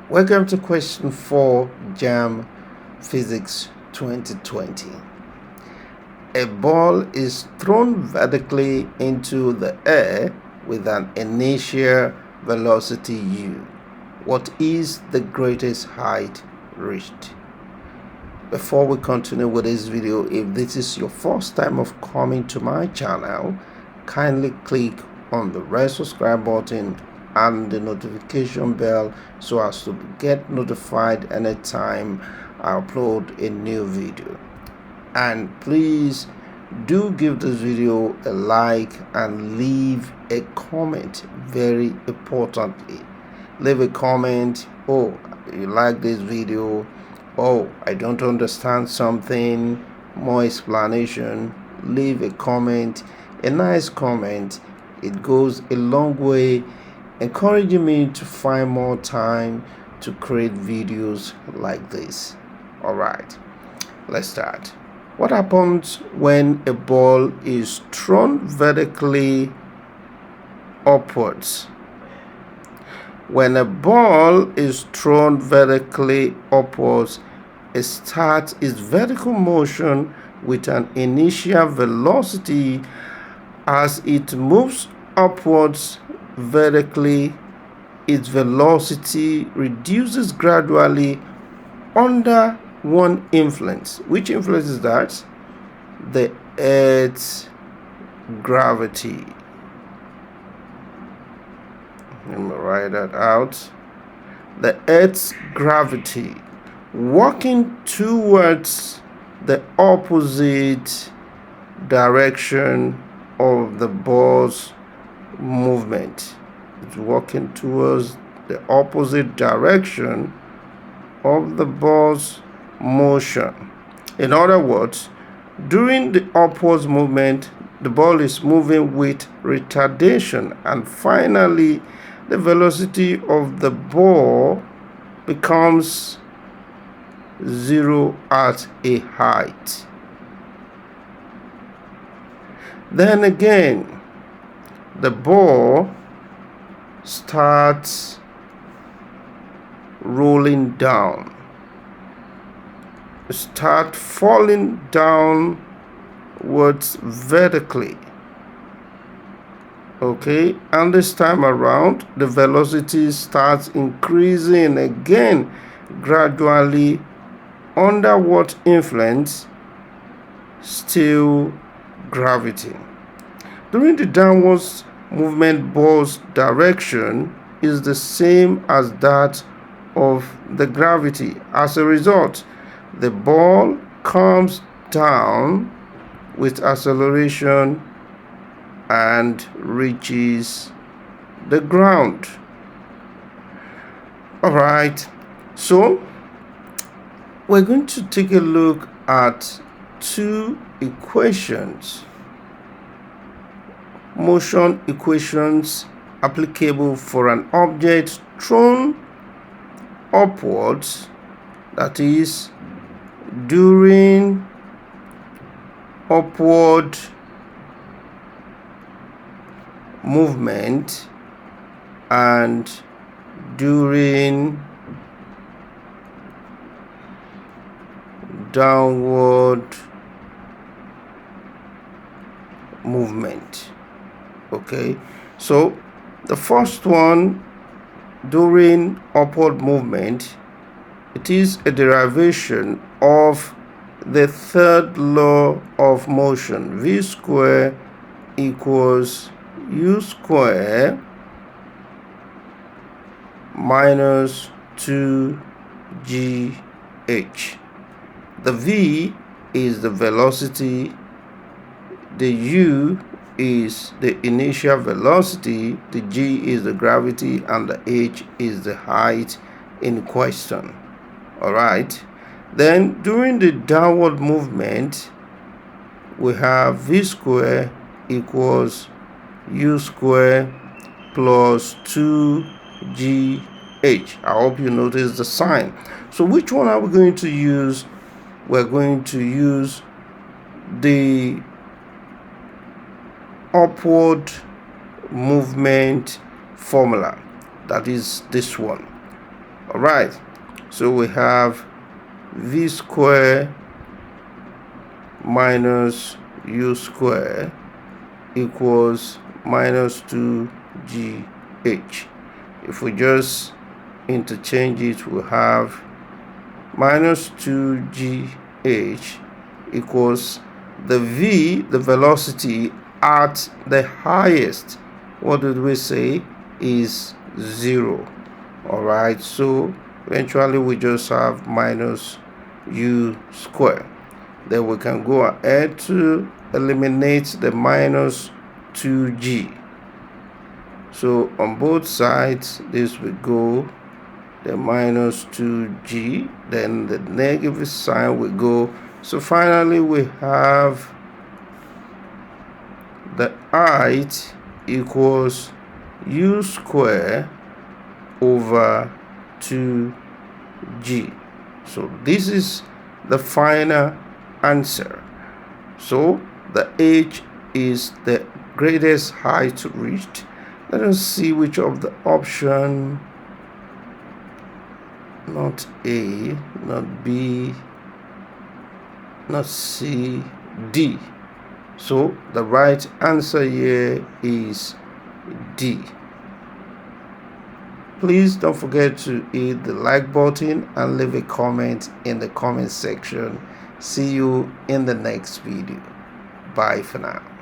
Welcome to question 4 JAMB Physics 2020. A ball is thrown vertically into the air with an initial velocity u. What is the greatest height reached? Before we continue with this video, if this is your first time of coming to my channel, kindly click on the red subscribe button and the notification bell so as to get notified anytime I upload a new video. And please do give this video a like and leave a comment. Very importantly, leave a comment. Oh, you like this video? Oh, I don't understand something, more explanation. Leave a comment, a nice comment. It goes a long way encouraging me to find more time to create videos like this. All right, let's start. What happens when a ball is thrown vertically upwards? When a ball is thrown vertically upwards, it starts its vertical motion with an initial velocity. As it moves upwards vertically, its velocity reduces gradually under one influence. Which influence is that? The Earth's gravity. Let me write that out. The Earth's gravity working towards the opposite direction of the ball's movement. It's working towards the opposite direction of the ball's motion. In other words, during the upwards movement, the ball is moving with retardation, and finally the velocity of the ball becomes zero at a height. Then again, the ball starts rolling down, start falling downwards vertically. Okay, and this time around the velocity starts increasing again gradually. Under what influence? Still gravity. During the downwards movement, ball's direction is the same as that of the gravity. As a result, the ball comes down with acceleration and reaches the ground. All right, so we're going to take a look at two equations, motion equations applicable for an object thrown upwards, that is during upward movement and during downward movement. Okay, so the first one, during upward movement, it is a derivation of the third law of motion. V square equals u square minus 2gh. The v is the velocity, the u is the initial velocity, the g is the gravity, and the h is the height in question. All right, then during the downward movement, we have v square equals u square plus 2gh. I hope you notice the sign. So which one are we going to use? We're going to use the upward movement formula, that is this one. All right, so we have v square minus u square equals minus 2gh. If we just interchange it, we have minus 2gh equals the v, the velocity at the highest, what did we say, is 0. All right, so eventually we just have minus u square. Then we can go ahead to eliminate the minus 2g. So on both sides, this will go, the minus 2g, then the negative sign will go. So finally we have the height equals u square over 2g. So this is the final answer. So the h is the greatest height reached. Let us see which of the option, not A, not B, not C, D. So the right answer here is D. Please don't forget to hit the like button and leave a comment in the comment section. See you in the next video. Bye for now.